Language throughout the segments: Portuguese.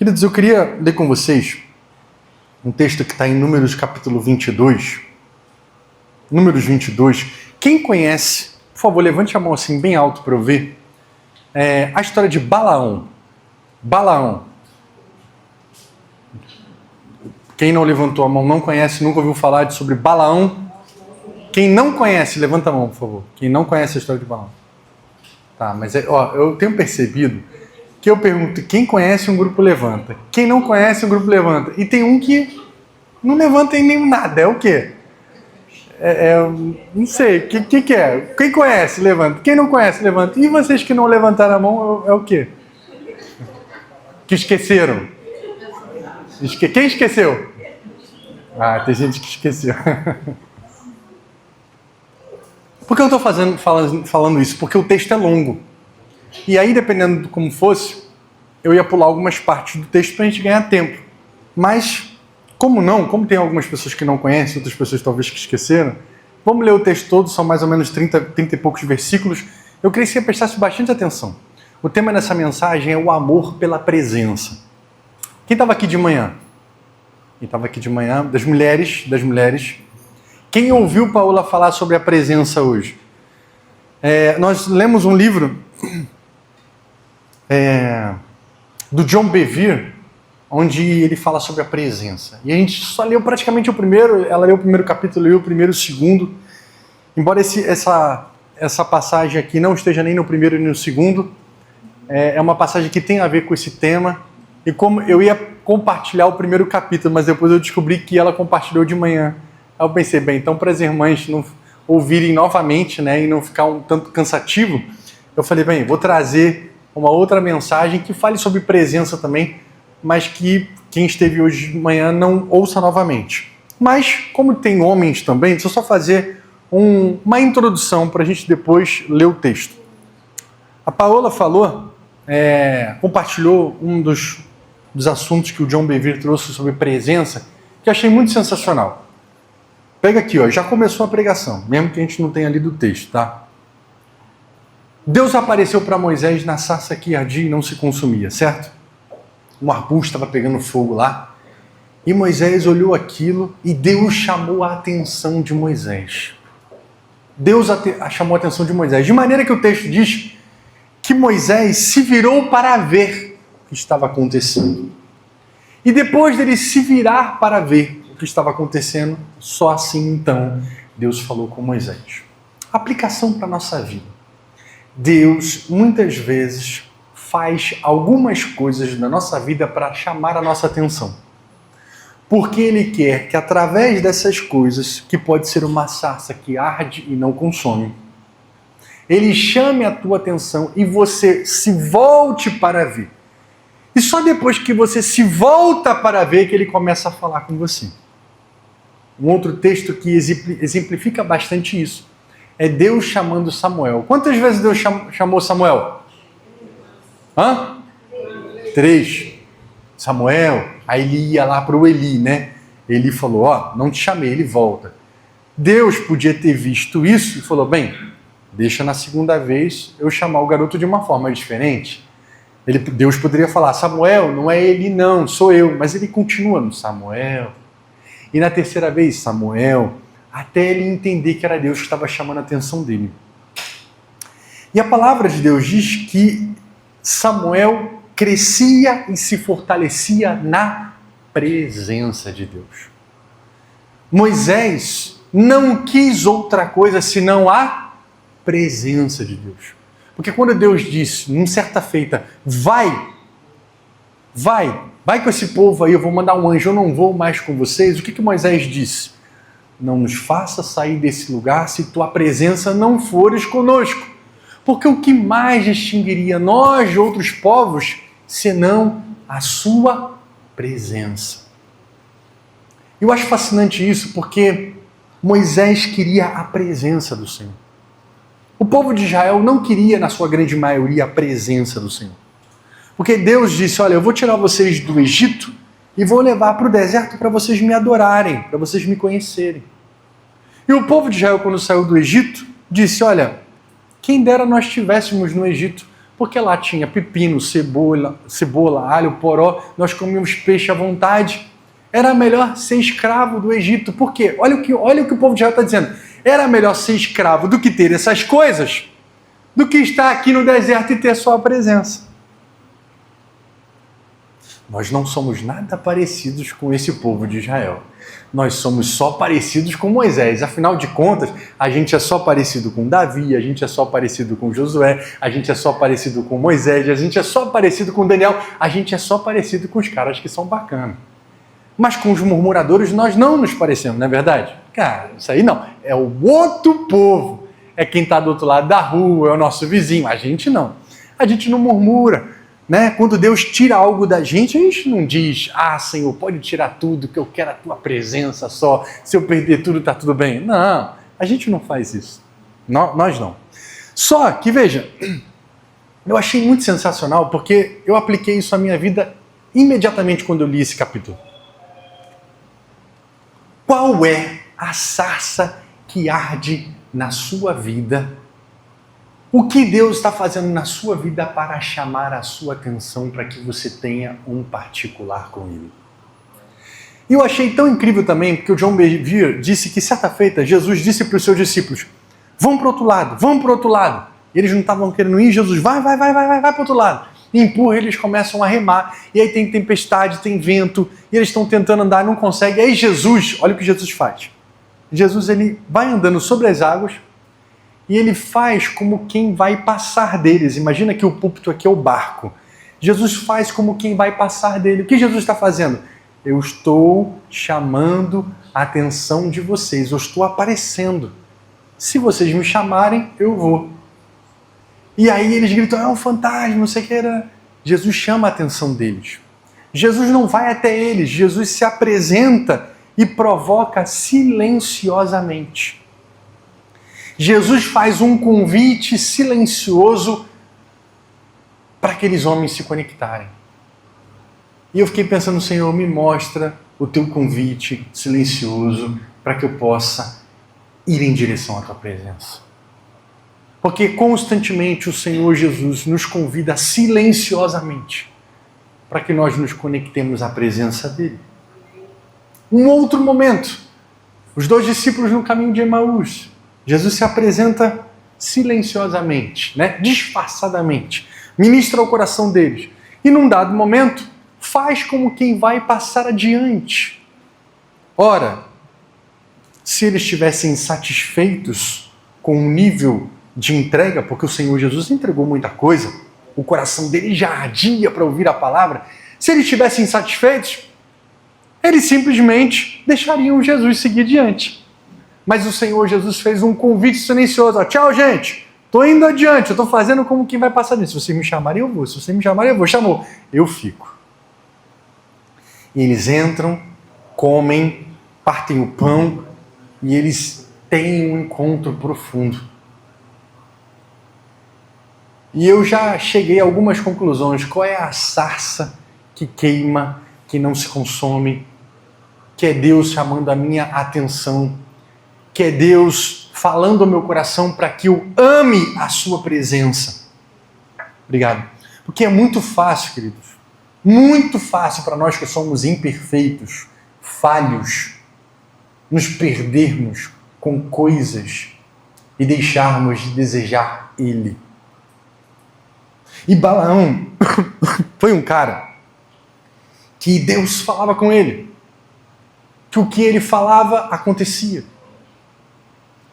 Queridos, eu queria ler com vocês um texto que está em Números capítulo 22. Números 22. Quem conhece, por favor, levante a mão assim bem alto para eu ver, a história de Balaão. Balaão. Quem não levantou a mão, não conhece, nunca ouviu falar sobre Balaão. Quem não conhece, levanta a mão, por favor. Quem não conhece a história de Balaão. Tá, mas eu tenho percebido que eu pergunto, quem conhece um grupo levanta. Quem não conhece um grupo levanta. E tem um que não levanta em nem nada. É o quê? Não sei, o que é? Quem conhece, levanta. Quem não conhece, levanta. E vocês que não levantaram a mão, é o quê? Que esqueceram. Quem esqueceu? Ah, tem gente que esqueceu. Por que eu estou falando isso? Porque o texto é longo. E aí, dependendo de como fosse, eu ia pular algumas partes do texto para a gente ganhar tempo. Mas, como tem algumas pessoas que não conhecem, outras pessoas talvez que esqueceram, vamos ler o texto todo, são mais ou menos 30 e poucos versículos. Eu queria que você prestasse bastante atenção. O tema dessa mensagem é o amor pela presença. Quem estava aqui de manhã? Quem estava aqui de manhã? Das mulheres. Quem ouviu Paola falar sobre a presença hoje? Nós lemos um livro do John Bevere, onde ele fala sobre a presença. E a gente só leu praticamente o primeiro, ela leu o primeiro capítulo, eu o primeiro e o segundo. Embora essa passagem aqui não esteja nem no primeiro nem no segundo, é uma passagem que tem a ver com esse tema. E como eu ia compartilhar o primeiro capítulo, mas depois eu descobri que ela compartilhou de manhã. Aí eu pensei, bem, então para as irmãs não ouvirem novamente, né, e não ficar um tanto cansativo, eu falei, bem, vou trazer uma outra mensagem que fale sobre presença também, mas que quem esteve hoje de manhã não ouça novamente. Mas, como tem homens também, deixa eu só fazer uma introdução para a gente depois ler o texto. A Paola falou, compartilhou um dos assuntos que o John Bevere trouxe sobre presença, que eu achei muito sensacional. Pega aqui, já começou a pregação, mesmo que a gente não tenha lido o texto, tá? Deus apareceu para Moisés na sarça que ardia e não se consumia, certo? Um arbusto estava pegando fogo lá, e Moisés olhou aquilo e Deus chamou a atenção de Moisés. Deus chamou a atenção de Moisés, de maneira que o texto diz que Moisés se virou para ver o que estava acontecendo. E depois dele se virar para ver o que estava acontecendo, só assim então Deus falou com Moisés. Aplicação para a nossa vida. Deus muitas vezes faz algumas coisas na nossa vida para chamar a nossa atenção. Porque Ele quer que através dessas coisas, que pode ser uma sarça que arde e não consome, Ele chame a tua atenção e você se volte para ver. E só depois que você se volta para ver que Ele começa a falar com você. Um outro texto que exemplifica bastante isso é Deus chamando Samuel. Quantas vezes Deus chamou Samuel? 3. Samuel, aí ele ia lá para o Eli, né? Eli falou, não te chamei, ele volta. Deus podia ter visto isso e falou, bem, deixa na segunda vez eu chamar o garoto de uma forma diferente. Deus poderia falar, Samuel, não é ele não, sou eu. Mas ele continua no Samuel. E na terceira vez, Samuel, até ele entender que era Deus que estava chamando a atenção dele. E a palavra de Deus diz que Samuel crescia e se fortalecia na presença de Deus. Moisés não quis outra coisa senão a presença de Deus. Porque quando Deus disse, numa certa feita, vai com esse povo aí, eu vou mandar um anjo, eu não vou mais com vocês, o que Moisés disse? Não nos faça sair desse lugar se tua presença não fores conosco. Porque o que mais distinguiria nós de outros povos, senão a sua presença? Eu acho fascinante isso, porque Moisés queria a presença do Senhor. O povo de Israel não queria, na sua grande maioria, a presença do Senhor. Porque Deus disse, olha, eu vou tirar vocês do Egito e vou levar para o deserto para vocês me adorarem, para vocês me conhecerem. E o povo de Israel, quando saiu do Egito, disse, olha, quem dera nós estivéssemos no Egito, Porque lá tinha pepino, cebola, alho, poró, nós comíamos peixe à vontade. Era melhor ser escravo do Egito. Por quê? Olha o que o povo de Israel está dizendo. Era melhor ser escravo do que ter essas coisas, do que estar aqui no deserto e ter sua presença. Nós não somos nada parecidos com esse povo de Israel. Nós somos só parecidos com Moisés. Afinal de contas, a gente é só parecido com Davi, a gente é só parecido com Josué, a gente é só parecido com Moisés, a gente é só parecido com Daniel, a gente é só parecido com os caras que são bacanas. Mas com os murmuradores nós não nos parecemos, não é verdade? Cara, isso aí não. É o outro povo. É quem está do outro lado da rua, é o nosso vizinho. A gente não. A gente não murmura. Né? Quando Deus tira algo da gente, a gente não diz: ah, Senhor, pode tirar tudo, que eu quero a tua presença só. Se eu perder tudo, está tudo bem. Não, a gente não faz isso. Nós não. Só que, veja, eu achei muito sensacional porque eu apliquei isso à minha vida imediatamente quando eu li esse capítulo. Qual é a sarça que arde na sua vida? O que Deus está fazendo na sua vida para chamar a sua atenção para que você tenha um particular com Ele? E eu achei tão incrível também, porque o John Bevere disse que certa feita Jesus disse para os seus discípulos: vão para o outro lado, vão para o outro lado. E eles não estavam querendo ir, Jesus, vai para o outro lado. E empurra, eles começam a remar, e aí tem tempestade, tem vento, e eles estão tentando andar, não conseguem. Aí Jesus, olha o que Jesus faz. Jesus, ele vai andando sobre as águas, e ele faz como quem vai passar deles. Imagina que o púlpito aqui é o barco. Jesus faz como quem vai passar dele. O que Jesus está fazendo? Eu estou chamando a atenção de vocês, eu estou aparecendo. Se vocês me chamarem, eu vou. E aí eles gritam: é um fantasma, não sei o que era. Jesus chama a atenção deles. Jesus não vai até eles, Jesus se apresenta e provoca silenciosamente. Jesus faz um convite silencioso para aqueles homens se conectarem. E eu fiquei pensando: Senhor, me mostra o teu convite silencioso para que eu possa ir em direção à tua presença. Porque constantemente o Senhor Jesus nos convida silenciosamente para que nós nos conectemos à presença dele. Um outro momento, os 2 discípulos no caminho de Emaús. Jesus se apresenta silenciosamente, disfarçadamente, ministra ao coração deles. E num dado momento, faz como quem vai passar adiante. Ora, se eles estivessem satisfeitos com o nível de entrega, porque o Senhor Jesus entregou muita coisa, o coração deles já ardia para ouvir a palavra, se eles estivessem satisfeitos, eles simplesmente deixariam Jesus seguir adiante. Mas o Senhor Jesus fez um convite silencioso: tchau, gente, estou indo adiante, eu estou fazendo como quem vai passar nisso. Se vocês me chamarem, eu vou. Se vocês me chamarem, eu vou. Chamou, eu fico. E eles entram, comem, partem o pão e eles têm um encontro profundo. E eu já cheguei a algumas conclusões. Qual é a sarça que queima, que não se consome, que é Deus chamando a minha atenção, que é Deus falando ao meu coração para que eu ame a sua presença? Obrigado. Porque é muito fácil, queridos, muito fácil para nós que somos imperfeitos, falhos, nos perdermos com coisas e deixarmos de desejar Ele. E Balaão foi um cara que Deus falava com ele, que o que ele falava acontecia.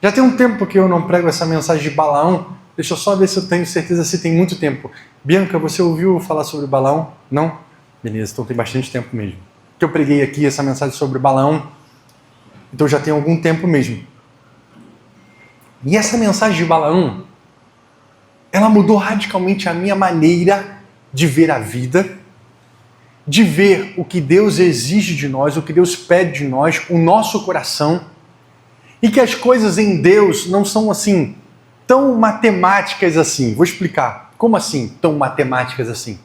Já tem um tempo que eu não prego essa mensagem de Balaão. Deixa eu só ver se eu tenho certeza se tem muito tempo. Bianca, você ouviu falar sobre Balaão? Não? Beleza, então tem bastante tempo mesmo. Que eu preguei aqui essa mensagem sobre Balaão, então já tem algum tempo mesmo. E essa mensagem de Balaão, ela mudou radicalmente a minha maneira de ver a vida, de ver o que Deus exige de nós, o que Deus pede de nós, o nosso coração, e que as coisas em Deus não são assim, tão matemáticas assim. Vou explicar. Como assim, tão matemáticas assim?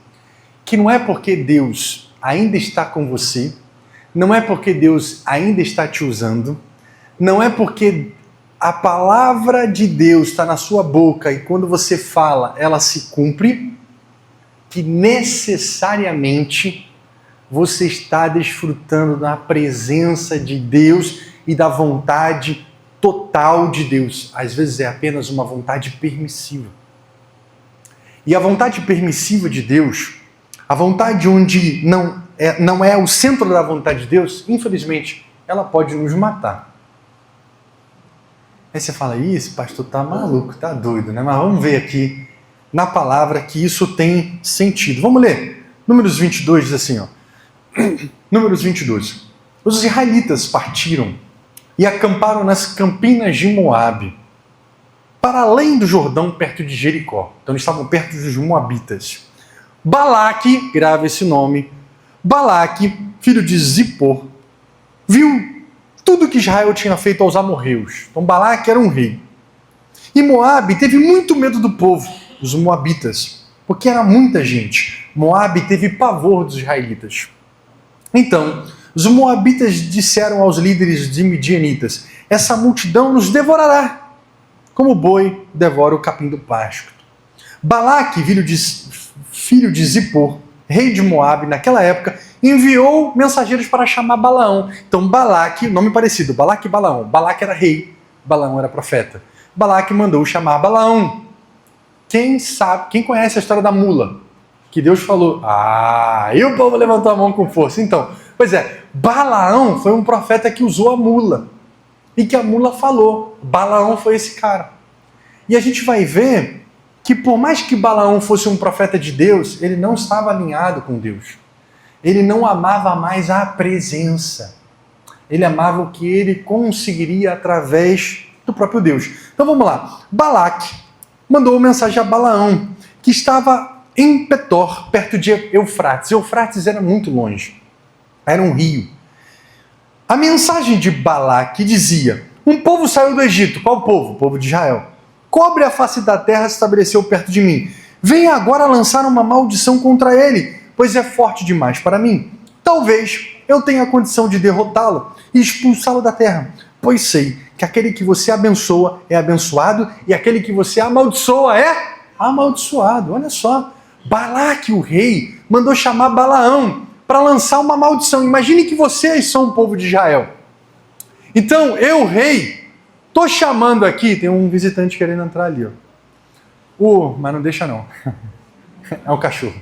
Que não é porque Deus ainda está com você, não é porque Deus ainda está te usando, não é porque a palavra de Deus está na sua boca e quando você fala, ela se cumpre, que necessariamente você está desfrutando da presença de Deus e da vontade total de Deus. Às vezes é apenas uma vontade permissiva. E a vontade permissiva de Deus, a vontade onde não é o centro da vontade de Deus, infelizmente, ela pode nos matar. Aí você fala, esse pastor tá maluco, tá doido, né? Mas vamos ver aqui na palavra que isso tem sentido. Vamos ler. Números 22 diz assim, ó. Números 22. Os israelitas partiram e acamparam nas campinas de Moabe, para além do Jordão, perto de Jericó. Então eles estavam perto dos Moabitas. Balaque, grave esse nome, Balaque, filho de Zippor, viu tudo que Israel tinha feito aos amorreus. Então Balaque era um rei. E Moabe teve muito medo do povo, dos moabitas, porque era muita gente. Moabe teve pavor dos israelitas. Então, os moabitas disseram aos líderes de midianitas, essa multidão nos devorará, como o boi devora o capim do pasto. Balaque, filho de Zippor, rei de Moabe, naquela época, enviou mensageiros para chamar Balaão. Então, Balaque, nome parecido, Balaque e Balaão. Balaque era rei, Balaão era profeta. Balaque mandou chamar Balaão. Quem conhece a história da mula? Que Deus falou, e o povo levantou a mão com força. Então, pois é, Balaão foi um profeta que usou a mula. E que a mula falou. Balaão foi esse cara. E a gente vai ver que por mais que Balaão fosse um profeta de Deus, ele não estava alinhado com Deus. Ele não amava mais a presença. Ele amava o que ele conseguiria através do próprio Deus. Então vamos lá. Balaque mandou uma mensagem a Balaão, que estava em Petor, perto de Eufrates. Eufrates era muito longe. Era um rio. A mensagem de Balaque dizia, um povo saiu do Egito. Qual povo? O povo de Israel. Cobre a face da terra se estabeleceu perto de mim. Venha agora lançar uma maldição contra ele, pois é forte demais para mim. Talvez eu tenha a condição de derrotá-lo e expulsá-lo da terra, pois sei que aquele que você abençoa é abençoado e aquele que você amaldiçoa é amaldiçoado. Olha só, Balaque, o rei, mandou chamar Balaão para lançar uma maldição. Imagine que vocês são o povo de Israel. Então, eu, rei, estou chamando aqui, tem um visitante querendo entrar ali, ó. Mas não deixa não. É o cachorro.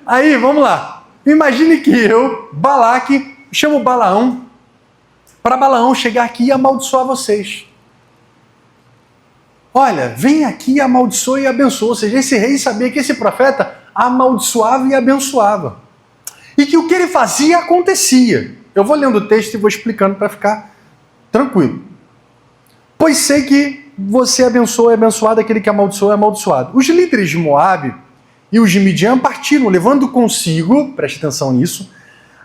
Aí, vamos lá. Imagine que eu, Balaque, chamo Balaão para Balaão chegar aqui e amaldiçoar vocês. Olha, vem aqui e amaldiçoa e abençoa. Ou seja, esse rei sabia que esse profeta amaldiçoava e abençoava. E que o que ele fazia acontecia. Eu vou lendo o texto e vou explicando para ficar tranquilo. Pois sei que você abençoa e abençoado, aquele que amaldiçoa é amaldiçoado. Os líderes de Moabe e os de Midian partiram, levando consigo, preste atenção nisso,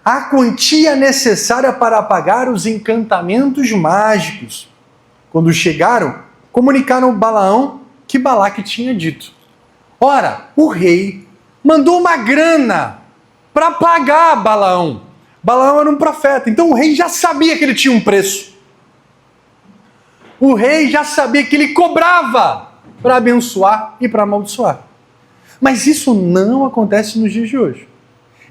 a quantia necessária para pagar os encantamentos mágicos. Quando chegaram, comunicaram Balaão que Balaque tinha dito. Ora, o rei mandou uma grana para pagar Balaão. Balaão era um profeta, então o rei já sabia que ele tinha um preço. O rei já sabia que ele cobrava para abençoar e para amaldiçoar. Mas isso não acontece nos dias de hoje.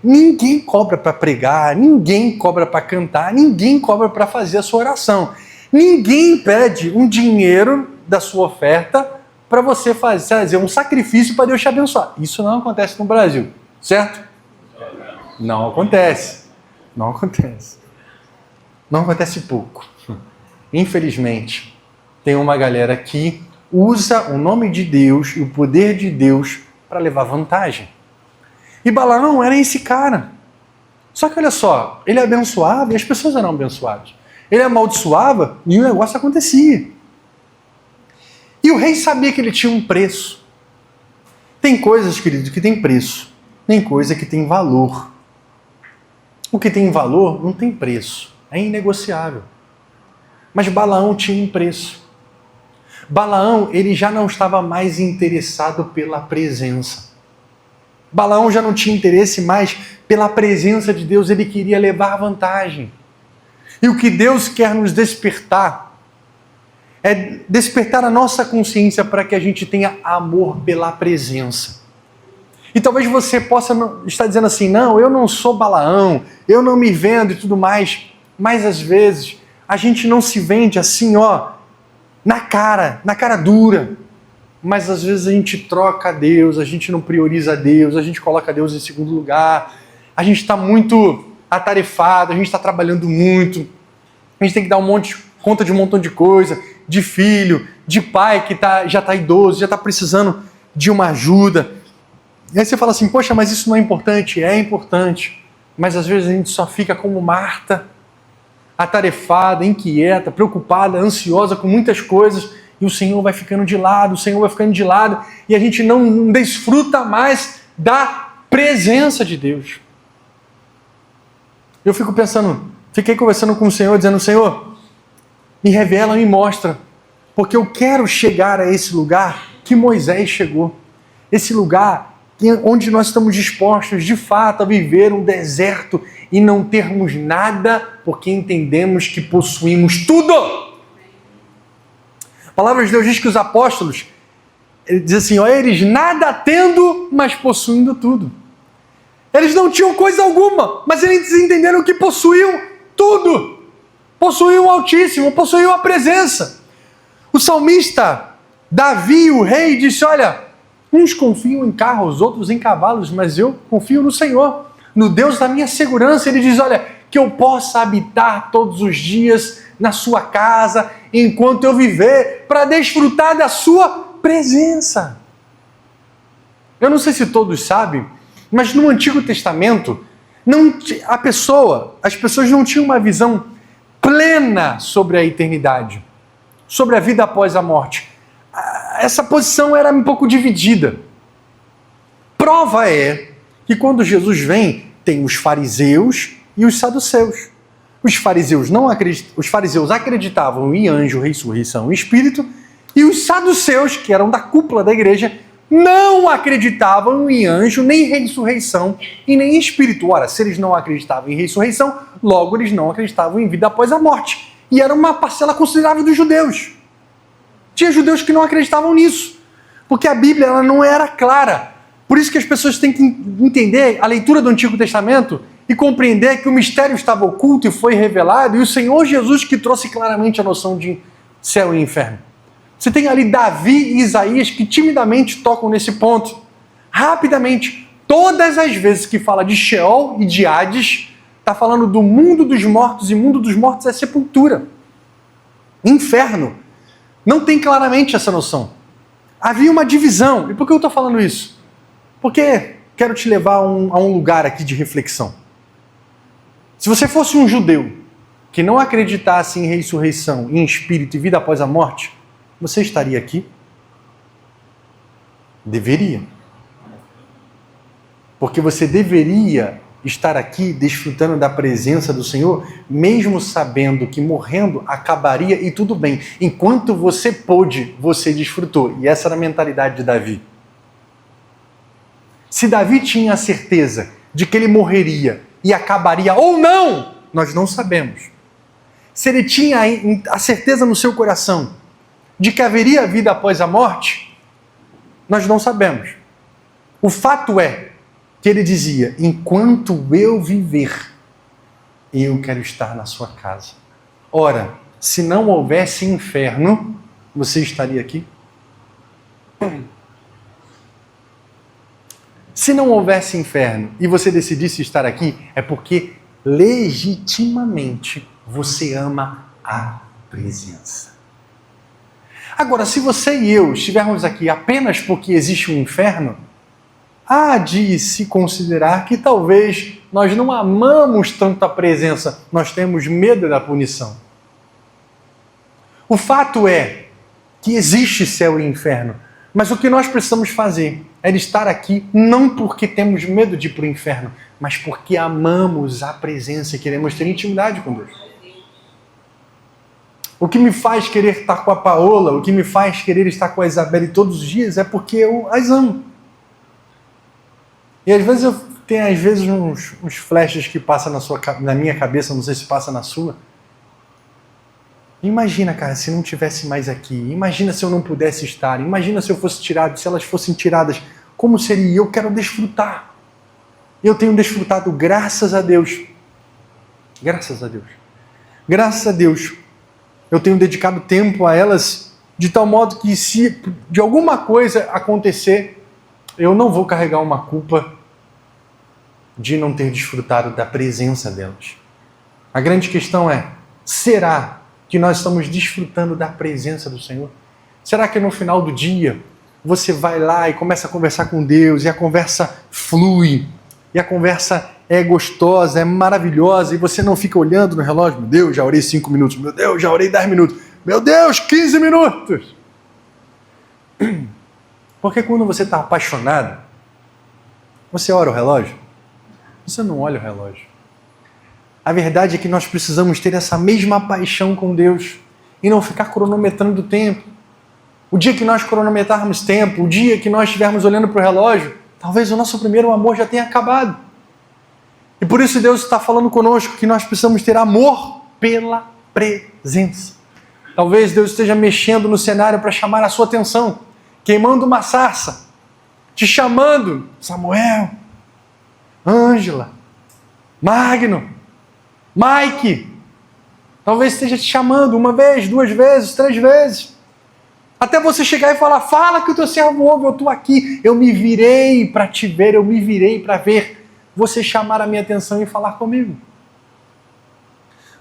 Ninguém cobra para pregar, ninguém cobra para cantar, ninguém cobra para fazer a sua oração. Ninguém pede um dinheiro da sua oferta para você fazer um sacrifício para Deus te abençoar. Isso não acontece no Brasil, certo? Não acontece. Não acontece. Não acontece pouco. Infelizmente, tem uma galera que usa o nome de Deus e o poder de Deus para levar vantagem. E Balaão era esse cara. Só que olha só, ele abençoava e as pessoas eram abençoadas. Ele amaldiçoava e o negócio acontecia. E o rei sabia que ele tinha um preço. Tem coisas, querido, que tem preço. Tem coisa que tem valor. O que tem valor não tem preço. É inegociável. Mas Balaão tinha um preço. Balaão, ele já não estava mais interessado pela presença. Balaão já não tinha interesse mais pela presença de Deus, ele queria levar vantagem. E o que Deus quer nos despertar é despertar a nossa consciência para que a gente tenha amor pela presença. E talvez você possa estar dizendo assim, não, eu não sou Balaão, eu não me vendo e tudo mais. Mas às vezes a gente não se vende assim, na cara dura. Mas às vezes a gente troca Deus, a gente não prioriza Deus, a gente coloca Deus em segundo lugar. A gente está muito atarefado, a gente está trabalhando muito. A gente tem que dar conta de um montão de coisa, de filho, de pai que já está idoso, já está precisando de uma ajuda. E aí você fala assim, poxa, mas isso não é importante? É importante. Mas às vezes a gente só fica como Marta, atarefada, inquieta, preocupada, ansiosa com muitas coisas, e o Senhor vai ficando de lado, e a gente não desfruta mais da presença de Deus. Eu fiquei conversando com o Senhor, dizendo, Senhor, me revela, me mostra, porque eu quero chegar a esse lugar que Moisés chegou. Esse lugar onde nós estamos dispostos, de fato, a viver um deserto e não termos nada, porque entendemos que possuímos tudo. A palavra de Deus diz que os apóstolos, ele diz assim, eles nada tendo, mas possuindo tudo. Eles não tinham coisa alguma, mas eles entenderam que possuíam tudo. Possuíam o Altíssimo, possuíam a presença. O salmista Davi, o rei, disse, olha, uns confiam em carros, outros em cavalos, mas eu confio no Senhor, no Deus da minha segurança. Ele diz, olha, que eu possa habitar todos os dias na sua casa, enquanto eu viver, para desfrutar da sua presença. Eu não sei se todos sabem, mas no Antigo Testamento, as pessoas não tinham uma visão plena sobre a eternidade, sobre a vida após a morte. Essa posição era um pouco dividida. Prova é que quando Jesus vem, tem os fariseus e os saduceus. Os fariseus acreditavam em anjo, ressurreição e espírito, e os saduceus, que eram da cúpula da igreja, não acreditavam em anjo, nem ressurreição e nem espírito. Ora, se eles não acreditavam em ressurreição, logo eles não acreditavam em vida após a morte. E era uma parcela considerável dos judeus. Tinha judeus que não acreditavam nisso, porque a Bíblia ela não era clara. Por isso que as pessoas têm que entender a leitura do Antigo Testamento e compreender que o mistério estava oculto e foi revelado, e o Senhor Jesus que trouxe claramente a noção de céu e inferno. Você tem ali Davi e Isaías que timidamente tocam nesse ponto. Rapidamente, todas as vezes que fala de Sheol e de Hades, está falando do mundo dos mortos, e mundo dos mortos é sepultura. Inferno. Não tem claramente essa noção. Havia uma divisão. E por que eu estou falando isso? Porque quero te levar a um lugar aqui de reflexão. Se você fosse um judeu que não acreditasse em ressurreição, em espírito e vida após a morte, você estaria aqui? Deveria. Porque você deveria estar aqui desfrutando da presença do Senhor, mesmo sabendo que morrendo acabaria e tudo bem. Enquanto você pôde, você desfrutou. E essa era a mentalidade de Davi. Se Davi tinha a certeza de que ele morreria e acabaria ou não, nós não sabemos. Se ele tinha a certeza no seu coração de que haveria vida após a morte, nós não sabemos. O fato é que ele dizia, enquanto eu viver, eu quero estar na sua casa. Ora, se não houvesse inferno, você estaria aqui? Se não houvesse inferno e você decidisse estar aqui, é porque legitimamente você ama a presença. Agora, se você e eu estivermos aqui apenas porque existe um inferno, há de se considerar que talvez nós não amamos tanto a presença, nós temos medo da punição. O fato é que existe céu e inferno, mas o que nós precisamos fazer é estar aqui não porque temos medo de ir para o inferno, mas porque amamos a presença e queremos ter intimidade com Deus. O que me faz querer estar com a Paola, o que me faz querer estar com a Isabelle todos os dias é porque eu as amo. E às vezes eu tenho uns flashes que passam na minha cabeça, não sei se passa na sua. Imagina, cara, se não tivesse mais aqui. Imagina se eu não pudesse estar. Imagina se eu fosse tirado, se elas fossem tiradas. como seria? Eu quero desfrutar. Eu tenho desfrutado, graças a Deus. Graças a Deus. Graças a Deus. Eu tenho dedicado tempo a elas de tal modo que se de alguma coisa acontecer, eu não vou carregar uma culpa de não ter desfrutado da presença delas. A grande questão é, será que nós estamos desfrutando da presença do Senhor? Será que no final do dia você vai lá e começa a conversar com Deus e a conversa flui, e a conversa é gostosa, é maravilhosa, e você não fica olhando no relógio, meu Deus, já orei 5 minutos, meu Deus, já orei 10 minutos, meu Deus, 15 minutos. Porque quando você está apaixonado, você olha o relógio? Você não olha o relógio. A verdade é que nós precisamos ter essa mesma paixão com Deus e não ficar cronometrando o tempo. O dia que nós cronometrarmos tempo, o dia que nós estivermos olhando para o relógio, talvez o nosso primeiro amor já tenha acabado. E por isso Deus está falando conosco que nós precisamos ter amor pela presença. Talvez Deus esteja mexendo no cenário para chamar a sua atenção, queimando uma sarça, te chamando, Samuel, Ângela, Magno, Mike. Talvez esteja te chamando 1 vez, 2 vezes, 3 vezes. Até você chegar e falar, fala que o teu servo ouve, eu estou aqui. Eu me virei para te ver, eu me virei para ver você chamar a minha atenção e falar comigo.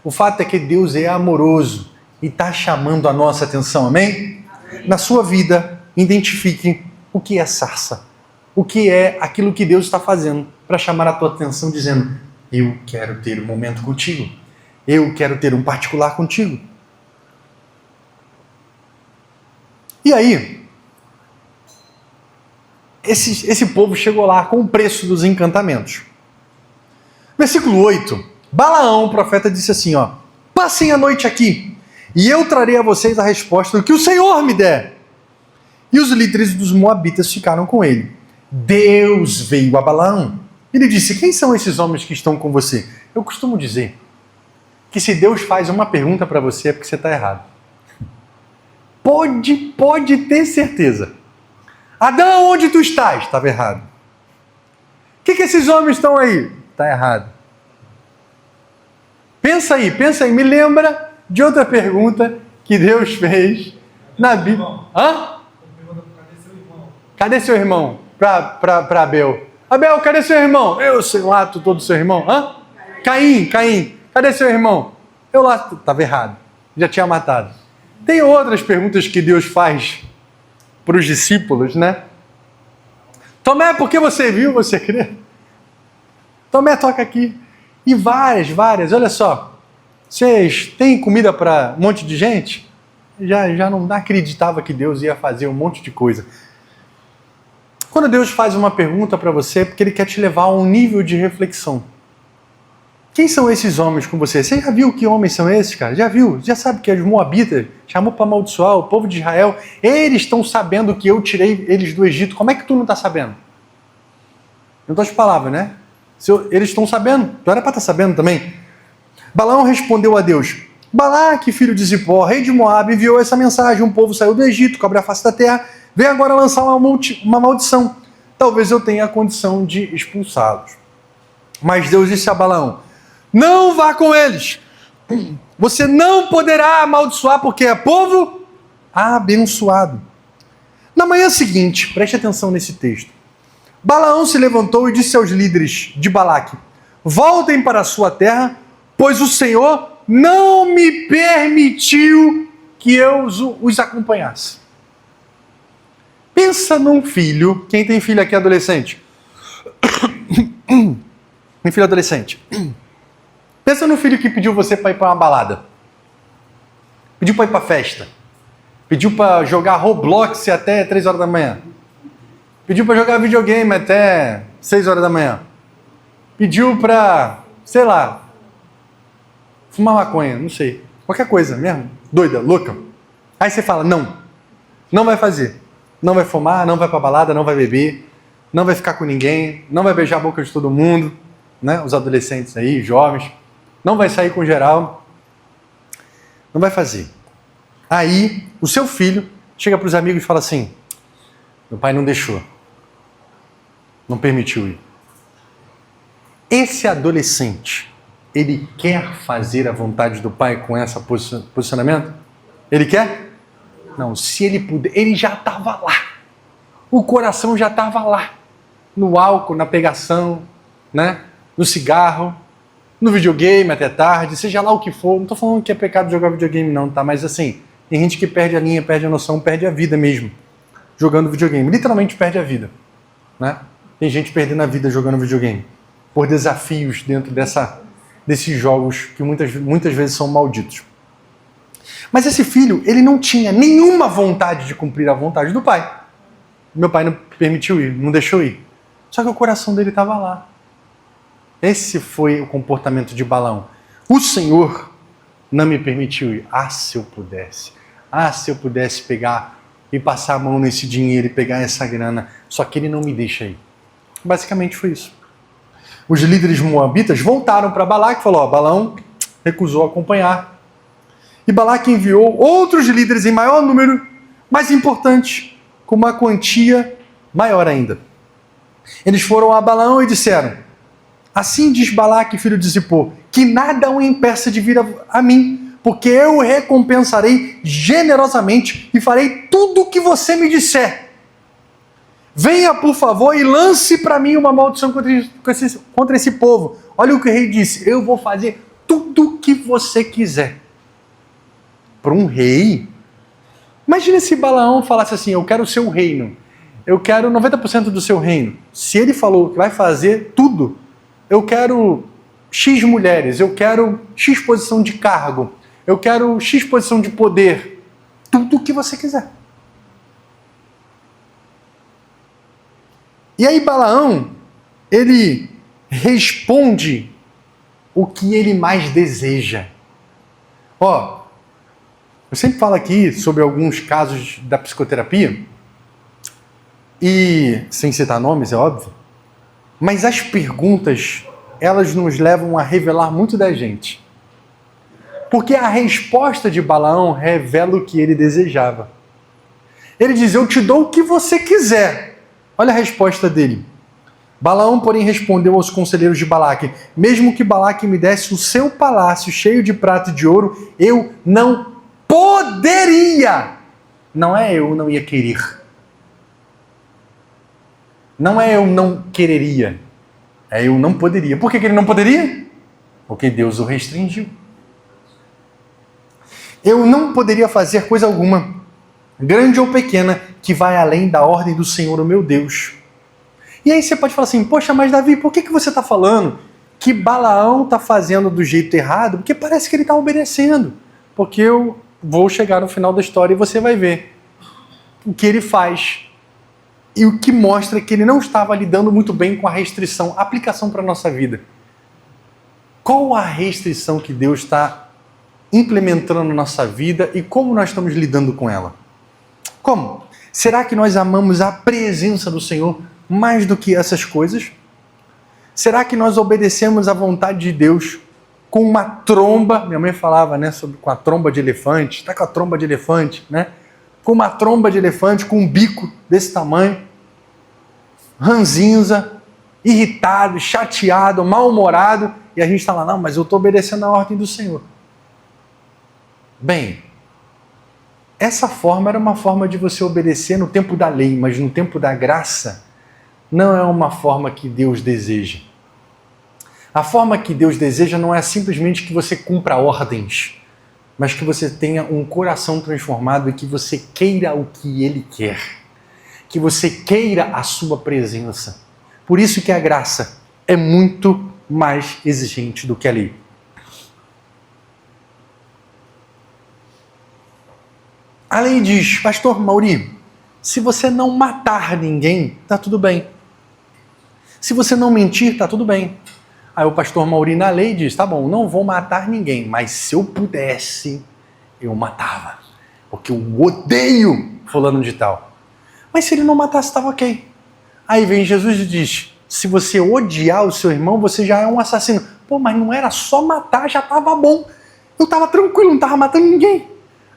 O fato é que Deus é amoroso e está chamando a nossa atenção, amém? Na sua vida, identifique o que é sarça. O que é aquilo que Deus está fazendo para chamar a tua atenção, dizendo, eu quero ter um momento contigo. Eu quero ter um particular contigo. E aí, esse povo chegou lá com o preço dos encantamentos. Versículo 8. Balaão, o profeta, disse assim, ó, passem a noite aqui, e eu trarei a vocês a resposta do que o Senhor me der. E os líderes dos moabitas ficaram com ele. Deus veio a Balaão. Ele disse, quem são esses homens que estão com você? Eu costumo dizer que se Deus faz uma pergunta para você é porque você está errado. Pode ter certeza. Adão, onde tu estás? Estava errado. O que esses homens estão aí? Está errado. Pensa aí, me lembra de outra pergunta que Deus fez na Bíblia. Hã? Cadê seu irmão? Para Abel. Abel, cadê seu irmão? Eu sei lá, todo seu irmão. Hã? Caim, cadê seu irmão? Eu lá, estava errado. Já tinha matado. Tem outras perguntas que Deus faz para os discípulos, né? Tomé, por que você viu, você crê? Tomé, toca aqui. E várias. Olha só. Vocês têm comida para um monte de gente? Já não acreditava que Deus ia fazer um monte de coisa. Quando Deus faz uma pergunta para você, é porque Ele quer te levar a um nível de reflexão. Quem são esses homens com você? Você já viu que homens são esses, cara? Já viu? Já sabe que os moabitas chamou para amaldiçoar o povo de Israel? Eles estão sabendo que eu tirei eles do Egito. Como é que tu não está sabendo? Em outras palavras, né? Eles estão sabendo. Tu era para estar sabendo também. Balaão respondeu a Deus. Balaque, filho de Zippor, rei de Moabe, enviou essa mensagem. Um povo saiu do Egito, cobre a face da terra. Vem agora lançar uma maldição. Talvez eu tenha a condição de expulsá-los. Mas Deus disse a Balaão, não vá com eles. Você não poderá amaldiçoar porque é povo abençoado. Na manhã seguinte, preste atenção nesse texto. Balaão se levantou e disse aos líderes de Balaque, voltem para a sua terra, pois o Senhor não me permitiu que eu os acompanhasse. Pensa num filho, quem tem filho aqui adolescente? Tem filho adolescente. Pensa no filho que pediu você para ir para uma balada. Pediu para ir para festa. Pediu para jogar Roblox até 3 horas da manhã. Pediu para jogar videogame até 6 horas da manhã. Pediu para, sei lá, fumar maconha, não sei. Qualquer coisa mesmo. Doida, louca. Aí você fala, não vai fazer. Não vai fumar, não vai para balada, não vai beber. Não vai ficar com ninguém. Não vai beijar a boca de todo mundo. Né? Os adolescentes aí, jovens. Não vai sair com geral. Não vai fazer. Aí, o seu filho chega para os amigos e fala assim, meu pai não deixou. Não permitiu ir. Esse adolescente, ele quer fazer a vontade do pai com esse posicionamento? Ele quer? Não, se ele puder, ele já estava lá. O coração já estava lá. No álcool, na pegação, né? No cigarro, no videogame até tarde, seja lá o que for. Não estou falando que é pecado jogar videogame não, tá? Mas assim, tem gente que perde a linha, perde a noção, perde a vida mesmo. Jogando videogame. Literalmente perde a vida, né? Tem gente perdendo a vida jogando videogame. Por desafios dentro desses jogos que muitas vezes são malditos. Mas esse filho, ele não tinha nenhuma vontade de cumprir a vontade do pai. Meu pai não permitiu ir, não deixou ir. Só que o coração dele estava lá. Esse foi o comportamento de Balaão. O Senhor não me permitiu ir. Ah, se eu pudesse. Ah, se eu pudesse pegar e passar a mão nesse dinheiro e pegar essa grana. Só que ele não me deixa ir. Basicamente foi isso. Os líderes moabitas voltaram para Balaque e falaram, ó, Balaão recusou acompanhar. E Balaque enviou outros líderes em maior número, mais importantes, com uma quantia maior ainda. Eles foram a Balaão e disseram, assim diz Balaque, filho de Zippor, que nada o impeça de vir a mim, porque eu o recompensarei generosamente e farei tudo o que você me disser. Venha, por favor, e lance para mim uma maldição contra esse povo. Olha o que o rei disse, eu vou fazer tudo o que você quiser. Para um rei? Imagina se Balaão falasse assim, eu quero o seu reino, eu quero 90% do seu reino. Se ele falou que vai fazer tudo, eu quero X mulheres, eu quero X posição de cargo, eu quero X posição de poder, tudo o que você quiser. E aí Balaão, ele responde o que ele mais deseja. Ó, eu sempre falo aqui sobre alguns casos da psicoterapia, e sem citar nomes, é óbvio, mas as perguntas, elas nos levam a revelar muito da gente. Porque a resposta de Balaão revela o que ele desejava. Ele diz, eu te dou o que você quiser. Olha a resposta dele. Balaão, porém, respondeu aos conselheiros de Balaque, mesmo que Balaque me desse o seu palácio cheio de prata e de ouro, eu não poderia. Não é eu não ia querer. Não é eu não quereria. É eu não poderia. Por que ele não poderia? Porque Deus o restringiu. Eu não poderia fazer coisa alguma, grande ou pequena, que vai além da ordem do Senhor, o meu Deus. E aí você pode falar assim, poxa, mas Davi, por que você está falando que Balaão está fazendo do jeito errado? Porque parece que ele está obedecendo. Porque eu vou chegar no final da história e você vai ver o que ele faz. E o que mostra que ele não estava lidando muito bem com a restrição, a aplicação para a nossa vida. Qual a restrição que Deus está implementando na nossa vida e como nós estamos lidando com ela? Como? Será que nós amamos a presença do Senhor mais do que essas coisas? Será que nós obedecemos à vontade de Deus com uma tromba? Minha mãe falava, né, com a tromba de elefante. Está com a tromba de elefante, né? Com uma tromba de elefante, com um bico desse tamanho, ranzinza, irritado, chateado, mal-humorado, e a gente está lá, não, mas eu estou obedecendo a ordem do Senhor. Bem, essa forma era uma forma de você obedecer no tempo da lei, mas no tempo da graça, não é uma forma que Deus deseja. A forma que Deus deseja não é simplesmente que você cumpra ordens, mas que você tenha um coração transformado e que você queira o que Ele quer. Que você queira a sua presença. Por isso que a graça é muito mais exigente do que a lei. A lei diz, pastor Mauri, se você não matar ninguém, tá tudo bem. Se você não mentir, tá tudo bem. Aí o pastor Mauri na lei diz, tá bom, não vou matar ninguém, mas se eu pudesse, eu matava. Porque eu odeio fulano de tal. Mas se ele não matasse, estava ok. Aí vem Jesus e diz, se você odiar o seu irmão, você já é um assassino. Pô, mas não era só matar, já estava bom. Eu estava tranquilo, não estava matando ninguém.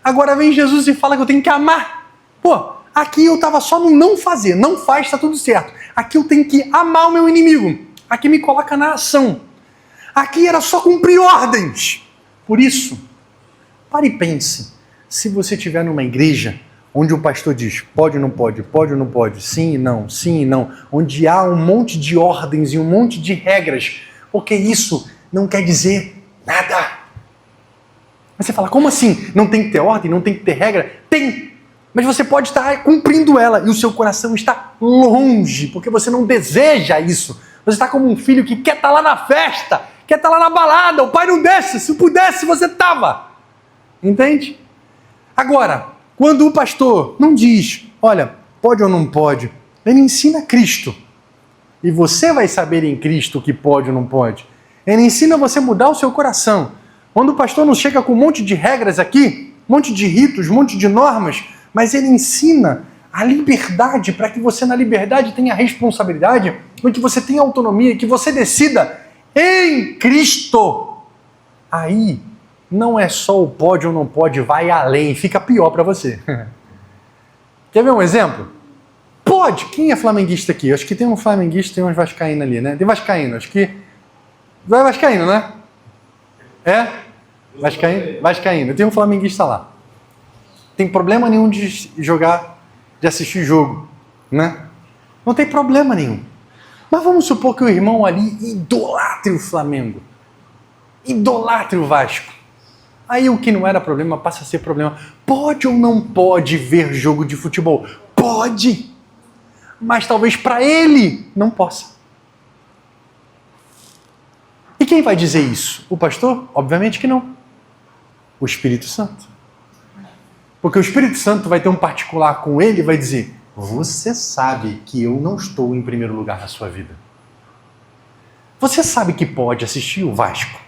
Agora vem Jesus e fala que eu tenho que amar. Pô, Aqui eu estava só no não fazer. Não faz, está tudo certo. Aqui eu tenho que amar o meu inimigo. Aqui me coloca na ação. Aqui era só cumprir ordens. Por isso, pare e pense. Se você estiver numa igreja onde o pastor diz pode ou não pode, pode ou não pode, sim e não, onde há um monte de ordens e um monte de regras, porque isso não quer dizer nada. Mas você fala, como assim? Não tem que ter ordem, não tem que ter regra? Tem! Mas você pode estar cumprindo ela e o seu coração está longe, porque você não deseja isso. Você está como um filho que quer estar lá na festa, quer estar lá na balada, o pai não deixa, se pudesse você estava. Entende? Agora, quando o pastor não diz, olha, pode ou não pode, ele ensina Cristo. E você vai saber em Cristo o que pode ou não pode. Ele ensina você a mudar o seu coração. Quando o pastor não chega com um monte de regras aqui, um monte de ritos, um monte de normas, mas ele ensina a liberdade para que você na liberdade tenha responsabilidade, para que você tenha autonomia, que você decida em Cristo. Aí não é só o pode ou não pode, vai além, fica pior para você. Quer ver um exemplo? Pode. Quem é flamenguista aqui? Acho que tem um flamenguista e tem uns vascaínos ali, né? Tem vascaíno, acho que... Vai vascaíno, né? É? Vascaíno? Vascaíno. Tem um flamenguista lá. Tem problema nenhum de jogar, de assistir jogo, né? Não tem problema nenhum. Mas vamos supor que o irmão ali idolatre o Flamengo. Idolatre o Vasco. Aí o que não era problema passa a ser problema. Pode ou não pode ver jogo de futebol? Pode! Mas talvez para ele não possa. E quem vai dizer isso? O pastor? Obviamente que não. O Espírito Santo. Porque o Espírito Santo vai ter um particular com ele e vai dizer, você sabe que eu não estou em primeiro lugar na sua vida. Você sabe que pode assistir o Vasco.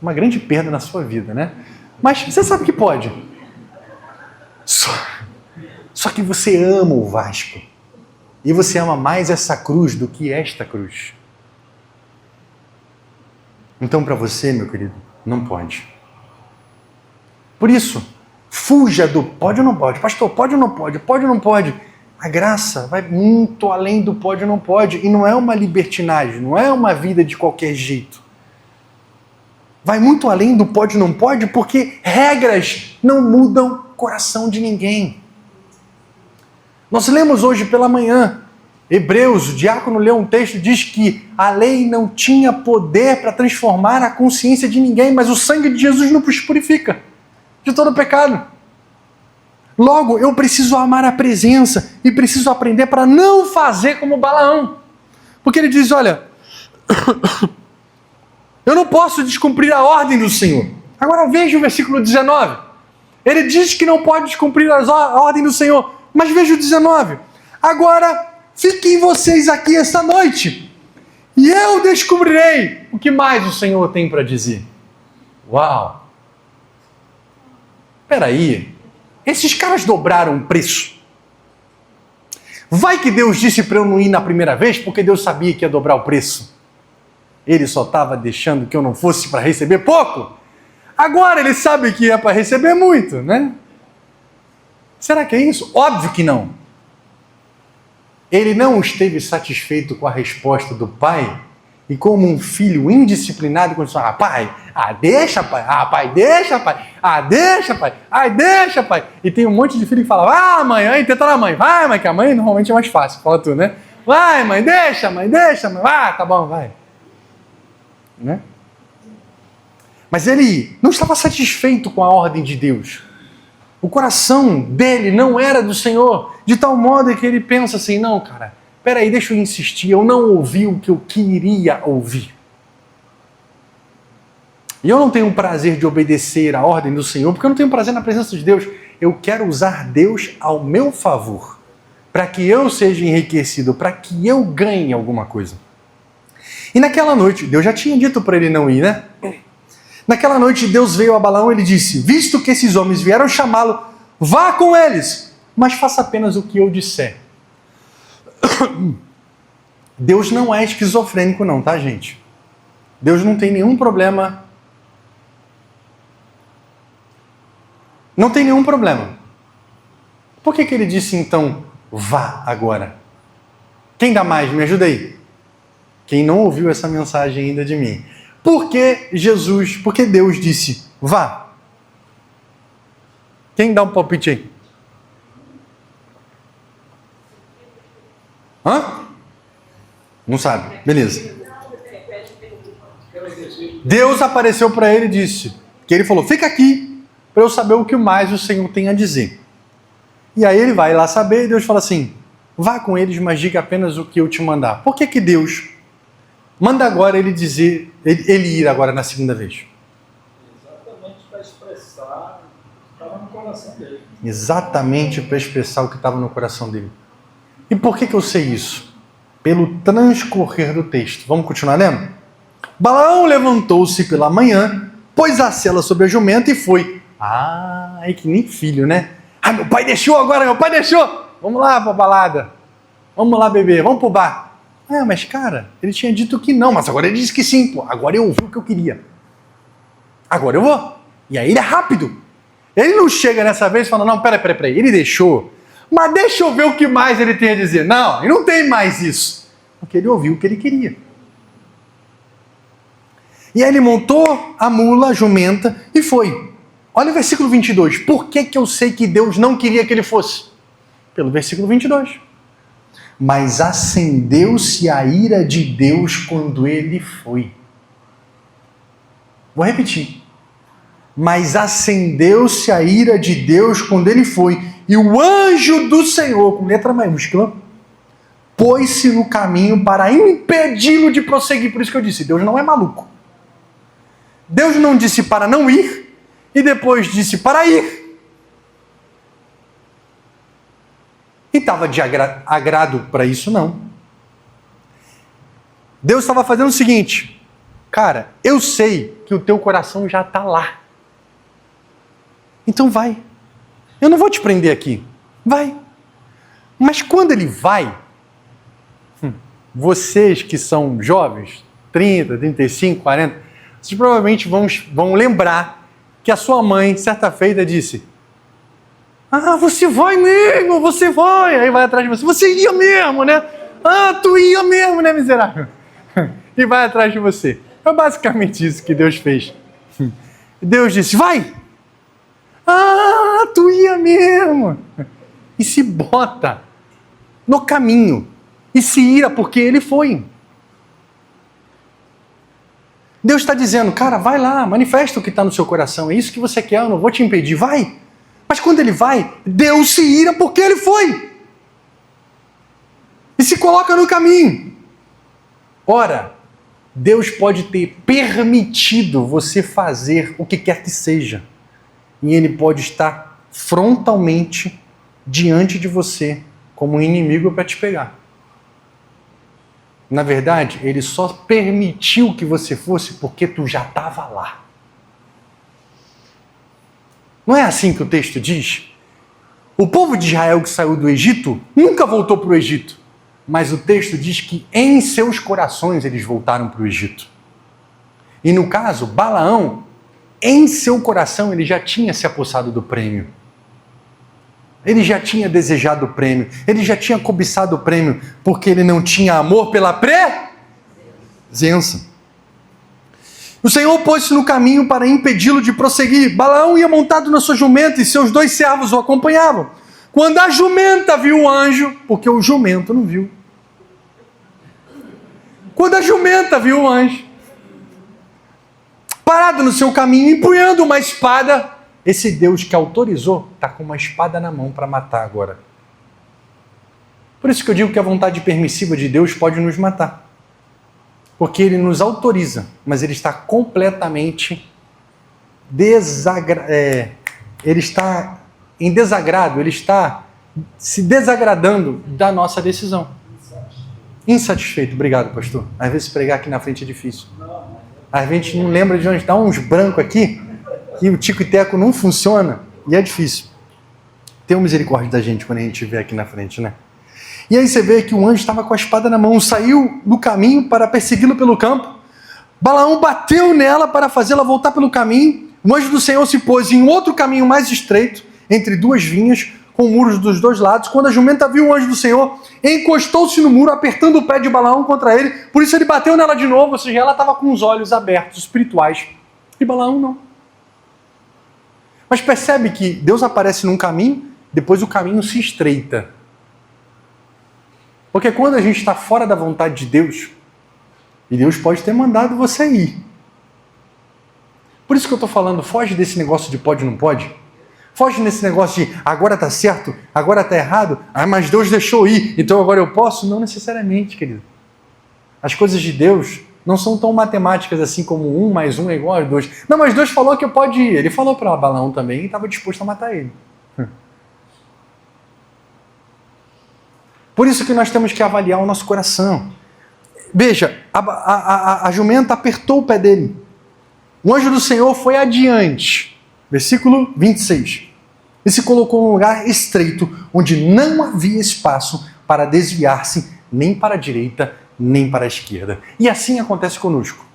Uma grande perda na sua vida, né? Mas você sabe que pode. Só que você ama o Vasco. E você ama mais essa cruz do que esta cruz. Então, para você, meu querido, não pode. Por isso, fuja do pode ou não pode. Pastor, pode ou não pode? Pode ou não pode? A graça vai muito além do pode ou não pode. E não é uma libertinagem, não é uma vida de qualquer jeito. Vai muito além do pode ou não pode, porque regras não mudam o coração de ninguém. Nós lemos hoje pela manhã, Hebreus, o diácono leu um texto, diz que a lei não tinha poder para transformar a consciência de ninguém, mas o sangue de Jesus nos purifica de todo pecado. Logo, eu preciso amar a presença e preciso aprender para não fazer como Balaão. Porque ele diz, olha, eu não posso descumprir a ordem do Senhor. Agora veja o versículo 19. Ele diz que não pode descumprir a ordem do Senhor. Mas veja o 19. Agora, fiquem vocês aqui esta noite e eu descobrirei o que mais o Senhor tem para dizer. Uau! Peraí, esses caras dobraram o preço. Vai que Deus disse para eu não ir na primeira vez porque Deus sabia que ia dobrar o preço. Ele só estava deixando que eu não fosse para receber pouco. Agora ele sabe que é para receber muito, né? Será que é isso? Óbvio que não. Ele não esteve satisfeito com a resposta do pai e como um filho indisciplinado continuou, pai, deixa pai, pai, deixa pai, deixa pai, deixa pai. E tem um monte de filho que fala, mãe, aí tenta na mãe, vai mãe, que a mãe normalmente é mais fácil, fala tu, né? Vai mãe, deixa mãe, tá bom, vai. Né? Mas ele não estava satisfeito com a ordem de Deus. O coração dele não era do Senhor, de tal modo que ele pensa assim, não, cara, peraí, deixa eu insistir, eu não ouvi o que eu queria ouvir. E eu não tenho prazer de obedecer a ordem do Senhor, porque eu não tenho prazer na presença de Deus. Eu quero usar Deus ao meu favor, para que eu seja enriquecido, para que eu ganhe alguma coisa. E naquela noite, Deus já tinha dito para ele não ir, né? Naquela noite, Deus veio a Balaão e ele disse, visto que esses homens vieram chamá-lo, vá com eles, mas faça apenas o que eu disser. Deus não é esquizofrênico não, tá, gente? Deus não tem nenhum problema. Não tem nenhum problema Por que ele disse então, vá agora? Quem dá mais? Me ajuda aí. Quem não ouviu essa mensagem ainda de mim. Por que Deus disse, vá? Quem dá um palpite aí? Hã? Não sabe. Beleza. Deus apareceu para ele e disse, que ele falou, fica aqui para eu saber o que mais o Senhor tem a dizer. E aí ele vai lá saber e Deus fala assim, vá com eles, mas diga apenas o que eu te mandar. Por que Deus manda agora ele ir agora na segunda vez? Exatamente para expressar o que estava no coração dele. Exatamente para expressar o que estava no coração dele. E por que eu sei isso? Pelo transcorrer do texto. Vamos continuar lendo? Balaão levantou-se pela manhã, pôs a sela sobre a jumenta e foi. É que nem filho, né? Meu pai deixou agora, meu pai deixou. Vamos lá pra balada. Vamos lá beber, vamos pro bar. Mas cara, ele tinha dito que não, mas agora ele disse que sim. Pô, agora eu ouvi o que eu queria. Agora eu vou. E aí ele é rápido. Ele não chega nessa vez e fala, não, peraí, ele deixou. Mas deixa eu ver o que mais ele tem a dizer. Não, ele não tem mais isso. Porque ele ouviu o que ele queria. E aí ele montou a mula, a jumenta, e foi. Olha o versículo 22. Por que eu sei que Deus não queria que ele fosse? Pelo versículo 22. Mas acendeu-se a ira de Deus quando ele foi. Vou repetir. Mas acendeu-se a ira de Deus quando ele foi. E o anjo do Senhor, com letra maiúscula, pôs-se no caminho para impedi-lo de prosseguir. Por isso que eu disse, Deus não é maluco. Deus não disse para não ir, e depois disse para ir. E estava de agrado para isso, não. Deus estava fazendo o seguinte, cara, eu sei que o teu coração já está lá. Então vai. Eu não vou te prender aqui. Vai. Mas quando ele vai, vocês que são jovens, 30, 35, 40, vocês provavelmente vão lembrar que a sua mãe, certa feita, disse, você vai mesmo, você vai. Aí vai atrás de você, você ia mesmo, né? Tu ia mesmo, né, miserável? E vai atrás de você. É basicamente isso que Deus fez. Deus disse, vai. Tu ia mesmo. E se bota no caminho. E se ira porque ele foi. Deus está dizendo, cara, vai lá, manifesta o que está no seu coração. É isso que você quer, eu não vou te impedir. Vai. Mas quando ele vai, Deus se ira porque ele foi. E se coloca no caminho. Ora, Deus pode ter permitido você fazer o que quer que seja. E ele pode estar frontalmente diante de você como um inimigo para te pegar. Na verdade, ele só permitiu que você fosse porque tu já estava lá. Não é assim que o texto diz? O povo de Israel que saiu do Egito nunca voltou para o Egito. Mas o texto diz que em seus corações eles voltaram para o Egito. E no caso, Balaão, em seu coração ele já tinha se apossado do prêmio. Ele já tinha desejado o prêmio. Ele já tinha cobiçado o prêmio porque ele não tinha amor pela presença. O Senhor pôs-se no caminho para impedi-lo de prosseguir. Balaão ia montado na sua jumenta e seus 2 servos o acompanhavam. Quando a jumenta viu o anjo, porque o jumento não viu. Quando a jumenta viu o anjo, parado no seu caminho, empunhando uma espada, esse Deus que autorizou está com uma espada na mão para matar agora. Por isso que eu digo que a vontade permissiva de Deus pode nos matar. Porque ele nos autoriza, mas ele está completamente ele está em desagrado, ele está se desagradando da nossa decisão. Insatisfeito. Obrigado, pastor. Às vezes pregar aqui na frente é difícil. Às vezes a gente não lembra de onde está uns brancos aqui, que o tico e teco não funciona, e é difícil. Tenha misericórdia da gente quando a gente estiver aqui na frente, né? E aí você vê que o anjo estava com a espada na mão, saiu do caminho para persegui-lo pelo campo. Balaão bateu nela para fazê-la voltar pelo caminho. O anjo do Senhor se pôs em outro caminho mais estreito, entre 2 vinhas, com muros dos dois lados. Quando a jumenta viu o anjo do Senhor, encostou-se no muro, apertando o pé de Balaão contra ele. Por isso ele bateu nela de novo, ou seja, ela estava com os olhos abertos, espirituais. E Balaão não. Mas percebe que Deus aparece num caminho, depois o caminho se estreita. Porque quando a gente está fora da vontade de Deus, e Deus pode ter mandado você ir. Por isso que eu estou falando, foge desse negócio de pode ou não pode. Foge desse negócio de agora está certo, agora está errado, mas Deus deixou ir, então agora eu posso? Não necessariamente, querido. As coisas de Deus não são tão matemáticas assim como 1 mais 1 é igual a 2. Não, mas Deus falou que eu pode ir. Ele falou para Balaão também e estava disposto a matar ele. Por isso que nós temos que avaliar o nosso coração. Veja, a jumenta apertou o pé dele. O anjo do Senhor foi adiante. Versículo 26. E se colocou num lugar estreito, onde não havia espaço para desviar-se nem para a direita, nem para a esquerda. E assim acontece conosco.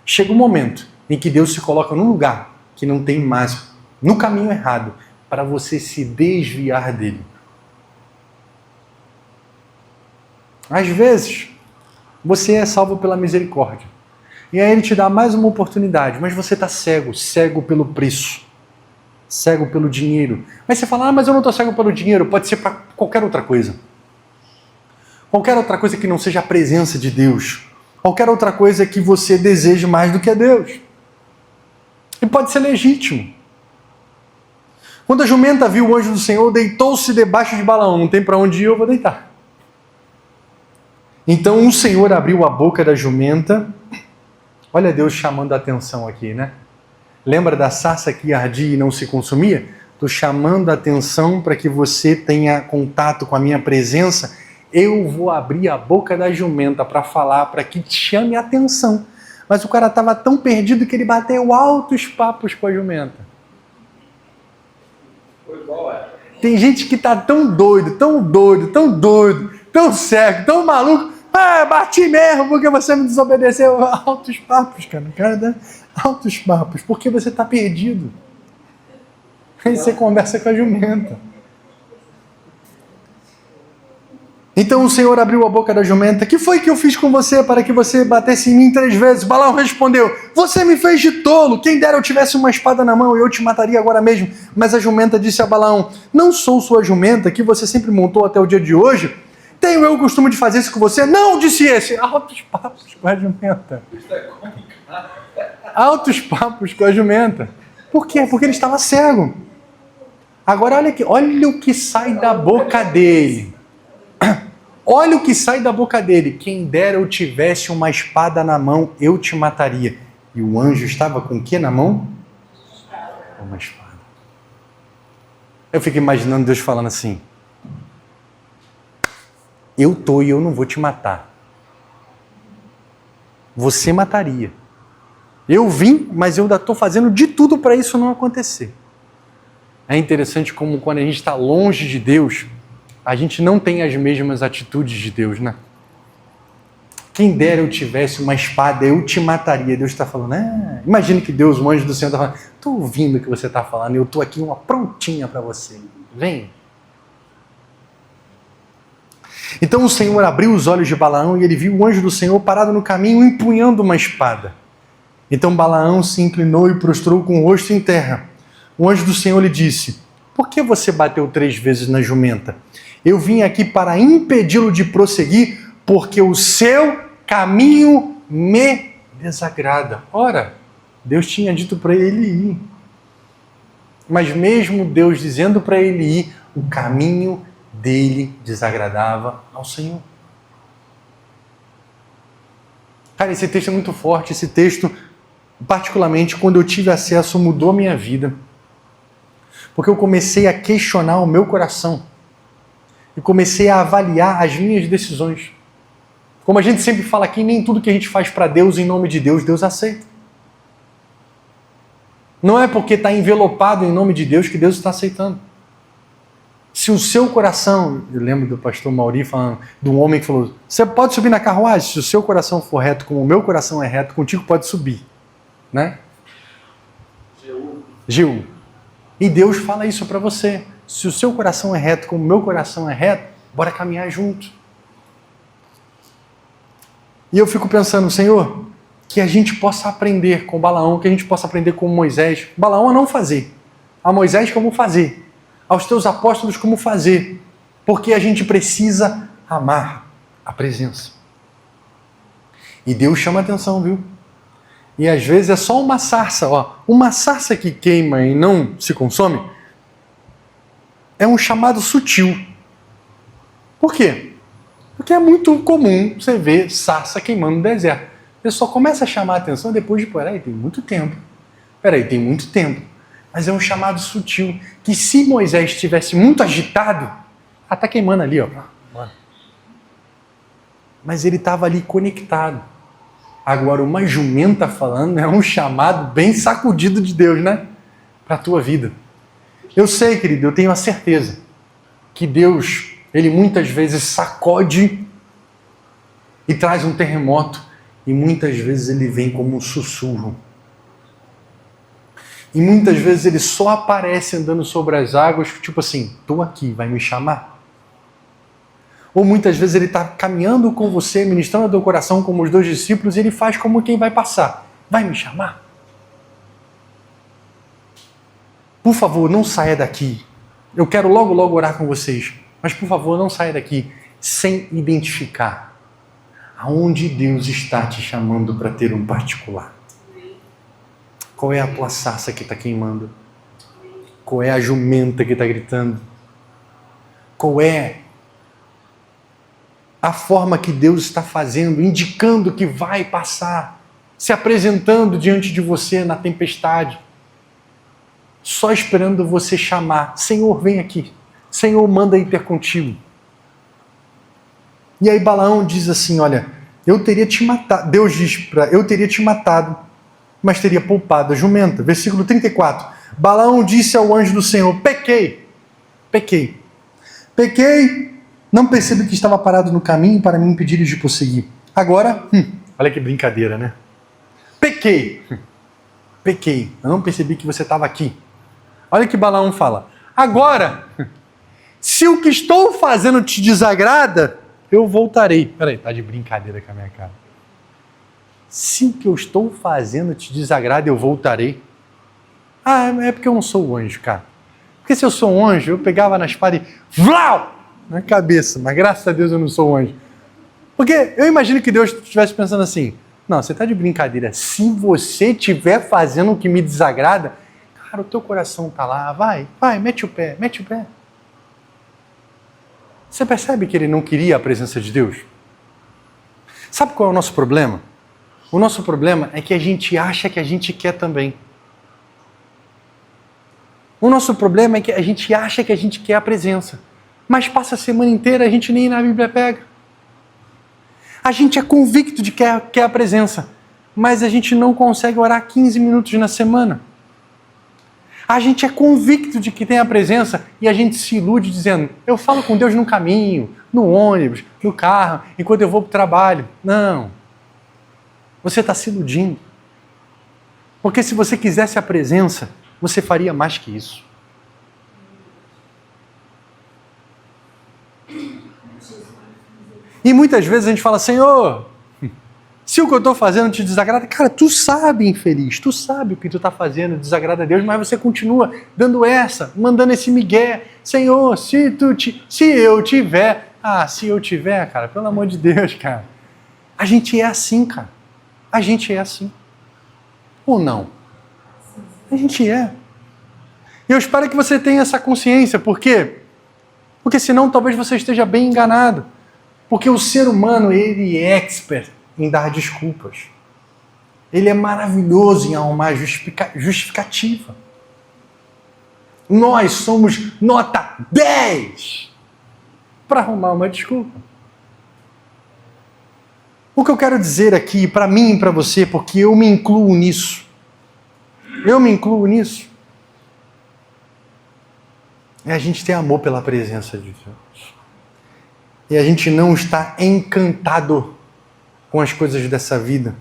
Chega um momento em que Deus se coloca num lugar que não tem mais, no caminho errado, para você se desviar dele. Às vezes, você é salvo pela misericórdia. E aí ele te dá mais uma oportunidade, mas você está cego, cego pelo preço, cego pelo dinheiro. Mas você fala, mas eu não estou cego pelo dinheiro, pode ser para qualquer outra coisa. Qualquer outra coisa que não seja a presença de Deus. Qualquer outra coisa que você deseje mais do que a Deus. E pode ser legítimo. Quando a jumenta viu o anjo do Senhor, deitou-se debaixo de Balaão. Não tem para onde ir, eu vou deitar. Então o Senhor abriu a boca da jumenta. Olha Deus chamando a atenção aqui, né? Lembra da sarça que ardia e não se consumia? Estou chamando a atenção para que você tenha contato com a minha presença. Eu vou abrir a boca da jumenta para falar, para que te chame a atenção. Mas o cara estava tão perdido que ele bateu altos papos com a jumenta. Foi igual ela. Tem gente que está tão doido, tão cego, tão maluco. Bati mesmo porque você me desobedeceu. Altos papos, cara. O cara dá altos papos. Porque você está perdido. Aí você conversa com a jumenta. Então o Senhor abriu a boca da jumenta. Que foi que eu fiz com você para que você batesse em mim 3 vezes? Balaão respondeu, você me fez de tolo. Quem dera eu tivesse uma espada na mão e eu te mataria agora mesmo. Mas a jumenta disse a Balaão, não sou sua jumenta que você sempre montou até o dia de hoje? Tenho eu o costume de fazer isso com você? Não, disse esse. Altos papos com a jumenta. Altos papos com a jumenta. Por quê? Porque ele estava cego. Agora olha aqui, olha o que sai da boca dele. Olha o que sai da boca dele. Quem dera eu tivesse uma espada na mão, eu te mataria. E o anjo estava com o que na mão? Uma espada. Eu fico imaginando Deus falando assim, eu tô e eu não vou te matar. Você mataria. Eu vim, mas eu ainda estou fazendo de tudo para isso não acontecer. É interessante como quando a gente está longe de Deus, a gente não tem as mesmas atitudes de Deus, né? Quem dera eu tivesse uma espada, eu te mataria. Deus está falando, imagina que Deus, o anjo do Senhor, está falando, estou ouvindo o que você está falando, eu estou aqui uma prontinha para você. Vem. Então o Senhor abriu os olhos de Balaão e ele viu o anjo do Senhor parado no caminho, empunhando uma espada. Então Balaão se inclinou e prostrou com o rosto em terra. O anjo do Senhor lhe disse, por que você bateu 3 vezes na jumenta? Eu vim aqui para impedi-lo de prosseguir, porque o seu caminho me desagrada. Ora, Deus tinha dito para ele ir. Mas mesmo Deus dizendo para ele ir, o caminho dele desagradava ao Senhor. Cara, esse texto é muito forte. Esse texto, particularmente, quando eu tive acesso, mudou a minha vida. Porque eu comecei a questionar o meu coração. E comecei a avaliar as minhas decisões. Como a gente sempre fala aqui, nem tudo que a gente faz para Deus, em nome de Deus, Deus aceita. Não é porque está envelopado em nome de Deus que Deus está aceitando. Se o seu coração, eu lembro do pastor Mauri falando, de um homem que falou, você pode subir na carruagem, se o seu coração for reto, como o meu coração é reto, contigo pode subir. Né? Gil. E Deus fala isso para você. se o seu coração é reto como o meu coração é reto, bora caminhar junto. E eu fico pensando, Senhor, que a gente possa aprender com Balaão, que a gente possa aprender com Moisés. Balaão a não fazer, a Moisés como fazer, aos teus apóstolos como fazer, porque a gente precisa amar a presença. E Deus chama atenção, viu? E às vezes é só uma sarça, uma sarça que queima e não se consome, é um chamado sutil. Por quê? Porque é muito comum você ver sarça queimando no deserto. Você só começa a chamar a atenção depois de, peraí, tem muito tempo. Mas é um chamado sutil, que se Moisés estivesse muito agitado, tá queimando ali, Mas ele estava ali conectado. Agora, uma jumenta falando é um chamado bem sacudido de Deus, né? Para a tua vida. Eu sei, querido, eu tenho a certeza que Deus, Ele muitas vezes sacode e traz um terremoto, e muitas vezes Ele vem como um sussurro. E muitas vezes Ele só aparece andando sobre as águas, tipo assim, estou aqui, vai me chamar? Ou muitas vezes Ele está caminhando com você, ministrando ao teu coração como os 2 discípulos, e Ele faz como quem vai passar. Vai me chamar? Por favor, não saia daqui. Eu quero logo orar com vocês. Mas por favor, não saia daqui sem identificar aonde Deus está te chamando para ter um particular. Qual é a tua sarça que está queimando? Qual é a jumenta que está gritando? Qual é a forma que Deus está fazendo, indicando que vai passar, se apresentando diante de você na tempestade, só esperando você chamar, Senhor, vem aqui, Senhor, manda ir ter contigo. E aí Balaão diz assim, olha, eu teria te matado, Deus diz eu teria te matado, mas teria poupado a jumenta. Versículo 34, Balaão disse ao anjo do Senhor, pequei, não percebi que estava parado no caminho para me impedir de prosseguir. Agora, olha que brincadeira, né? Pequei, eu não percebi que você estava aqui. Olha que Balaão fala, agora, se o que estou fazendo te desagrada, eu voltarei. Peraí, tá de brincadeira com a minha cara. Se o que eu estou fazendo te desagrada, eu voltarei. É porque eu não sou o anjo, cara. Porque se eu sou um anjo, eu pegava na espada e vlau! Na cabeça, mas graças a Deus eu não sou um anjo. Porque eu imagino que Deus estivesse pensando assim, não, você está de brincadeira, se você estiver fazendo o que me desagrada, cara, o teu coração está lá, vai, mete o pé. Você percebe que ele não queria a presença de Deus? Sabe qual é o nosso problema? O nosso problema é que a gente acha que a gente quer também. O nosso problema é que a gente acha que a gente quer a presença. Mas passa a semana inteira, a gente nem na Bíblia pega. A gente é convicto de que quer a presença, mas a gente não consegue orar 15 minutos na semana. A gente é convicto de que tem a presença e a gente se ilude dizendo, eu falo com Deus no caminho, no ônibus, no carro, enquanto eu vou para o trabalho. Não. Você está se iludindo. Porque se você quisesse a presença, você faria mais que isso. E muitas vezes a gente fala, Senhor, se o que eu estou fazendo te desagrada, cara, tu sabe, infeliz, tu sabe o que tu está fazendo desagrada a Deus, mas você continua dando mandando esse migué, Senhor, se eu tiver, cara, pelo amor de Deus, cara. A gente é assim, cara. A gente é assim. Ou não? A gente é. E eu espero que você tenha essa consciência, por quê? Porque senão talvez você esteja bem enganado. Porque o ser humano, ele é expert em dar desculpas. Ele é maravilhoso em arrumar justificativa. Nós somos nota 10 para arrumar uma desculpa. O que eu quero dizer aqui, para mim e para você, porque eu me incluo nisso. É a gente ter amor pela presença de Deus. E a gente não está encantado com as coisas dessa vida.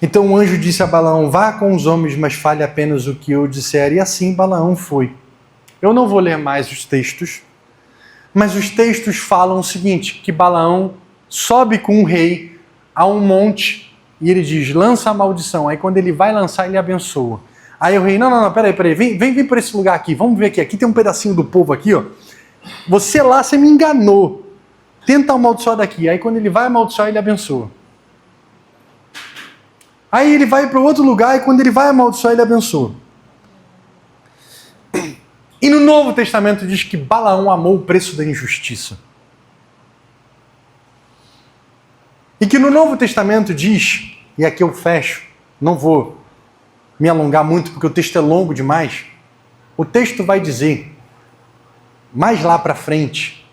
Então o anjo disse a Balaão, vá com os homens, mas fale apenas o que eu disser. E assim Balaão foi. Eu não vou ler mais os textos, mas os textos falam o seguinte, que Balaão sobe com o rei a um monte e ele diz, lança a maldição. Aí quando ele vai lançar, ele abençoa. Aí o rei, não, peraí, vem por esse lugar aqui, vamos ver aqui. Aqui tem um pedacinho do povo aqui, ó. Você lá, você me enganou. Tenta amaldiçoar daqui. Aí quando ele vai amaldiçoar, ele abençoa. Aí ele vai para outro lugar e quando ele vai amaldiçoar, ele abençoa. E no Novo Testamento diz que Balaão amou o preço da injustiça. E que no Novo Testamento diz, e aqui eu fecho, não vou me alongar muito porque o texto é longo demais, o texto vai dizer, mais lá para frente,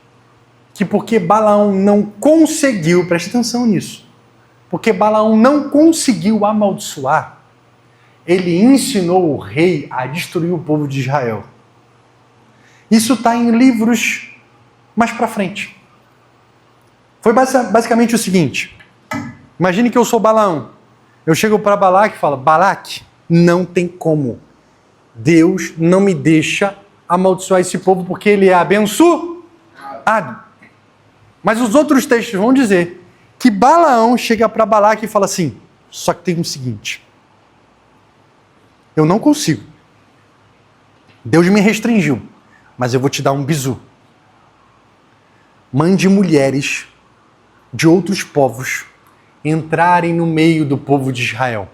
que porque Balaão não conseguiu, preste atenção nisso, porque Balaão não conseguiu amaldiçoar, ele ensinou o rei a destruir o povo de Israel. Isso está em livros mais para frente. Foi basicamente o seguinte, imagine que eu sou Balaão, eu chego para Balaque e falo, Balaque, não tem como. Deus não me deixa amaldiçoar esse povo porque ele é abençoado. Mas os outros textos vão dizer que Balaão chega para Balaque e fala assim, só que tem o seguinte, eu não consigo. Deus me restringiu, mas eu vou te dar um bizu. Mande mulheres de outros povos entrarem no meio do povo de Israel.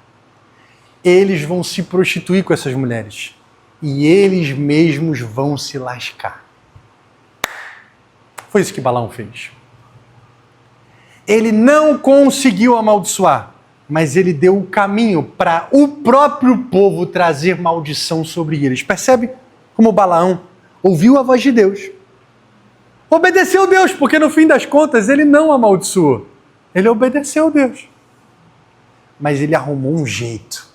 Eles vão se prostituir com essas mulheres. E eles mesmos vão se lascar. Foi isso que Balaão fez. Ele não conseguiu amaldiçoar, mas ele deu o caminho para o próprio povo trazer maldição sobre eles. Percebe como Balaão ouviu a voz de Deus? Obedeceu a Deus, porque no fim das contas ele não amaldiçoou. Ele obedeceu a Deus. Mas ele arrumou um jeito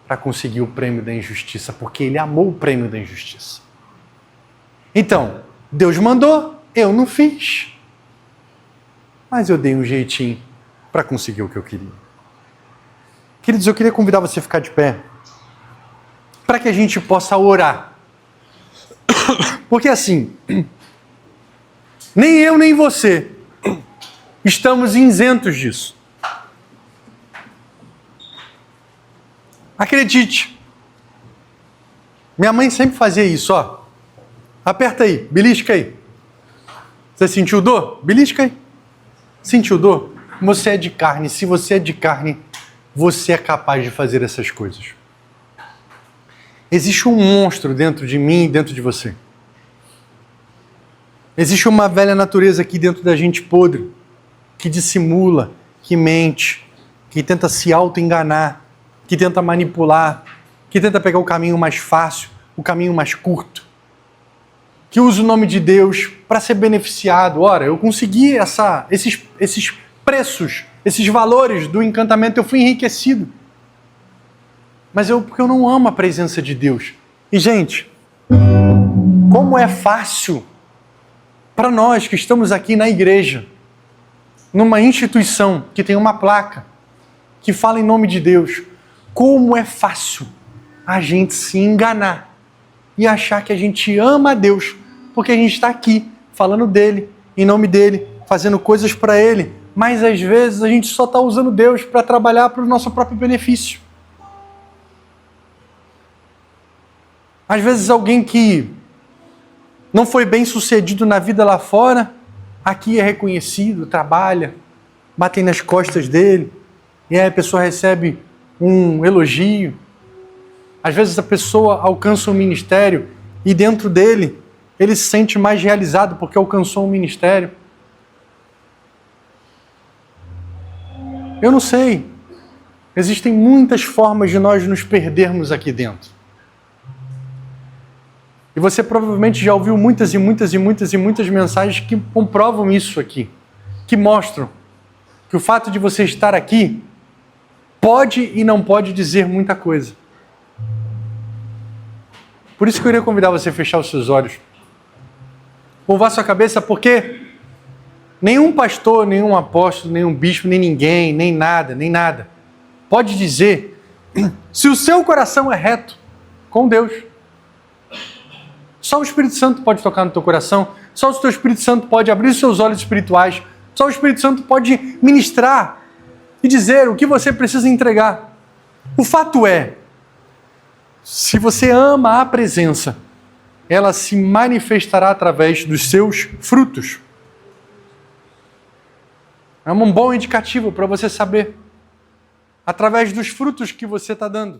para conseguir o prêmio da injustiça, porque ele amou o prêmio da injustiça. Então, Deus mandou, eu não fiz. Mas eu dei um jeitinho para conseguir o que eu queria. Queridos, eu queria convidar você a ficar de pé, para que a gente possa orar. Porque assim, nem eu nem você estamos isentos disso. Acredite, minha mãe sempre fazia isso, ó. Aperta aí, belisca aí. Você sentiu dor? Belisca aí. Sentiu dor? Você é de carne. Se você é de carne, você é capaz de fazer essas coisas. Existe um monstro dentro de mim e dentro de você. Existe uma velha natureza aqui dentro da gente podre, que dissimula, que mente, que tenta se auto-enganar, que tenta manipular, que tenta pegar o caminho mais fácil, o caminho mais curto, que usa o nome de Deus para ser beneficiado. Ora, eu consegui esses preços, esses valores do encantamento, eu fui enriquecido. Mas porque eu não amo a presença de Deus. E, gente, como é fácil para nós que estamos aqui na igreja, numa instituição que tem uma placa que fala em nome de Deus, como é fácil a gente se enganar e achar que a gente ama a Deus, porque a gente está aqui falando dele, em nome dele, fazendo coisas para ele, mas às vezes a gente só está usando Deus para trabalhar para o nosso próprio benefício. Às vezes alguém que não foi bem sucedido na vida lá fora, aqui é reconhecido, trabalha, batem nas costas dele, e aí a pessoa recebe um elogio. Às vezes a pessoa alcança um ministério e dentro dele ele se sente mais realizado porque alcançou um ministério. Eu não sei. Existem muitas formas de nós nos perdermos aqui dentro. E você provavelmente já ouviu muitas mensagens que comprovam isso aqui, que mostram que o fato de você estar aqui pode e não pode dizer muita coisa. Por isso que eu queria convidar você a fechar os seus olhos, curvar sua cabeça, porque nenhum pastor, nenhum apóstolo, nenhum bispo, nem ninguém, nem nada, pode dizer se o seu coração é reto com Deus. Só o Espírito Santo pode tocar no teu coração, só o teu Espírito Santo pode abrir os seus olhos espirituais, só o Espírito Santo pode ministrar e dizer o que você precisa entregar. O fato é, se você ama a presença, ela se manifestará através dos seus frutos. É um bom indicativo para você saber, através dos frutos que você está dando.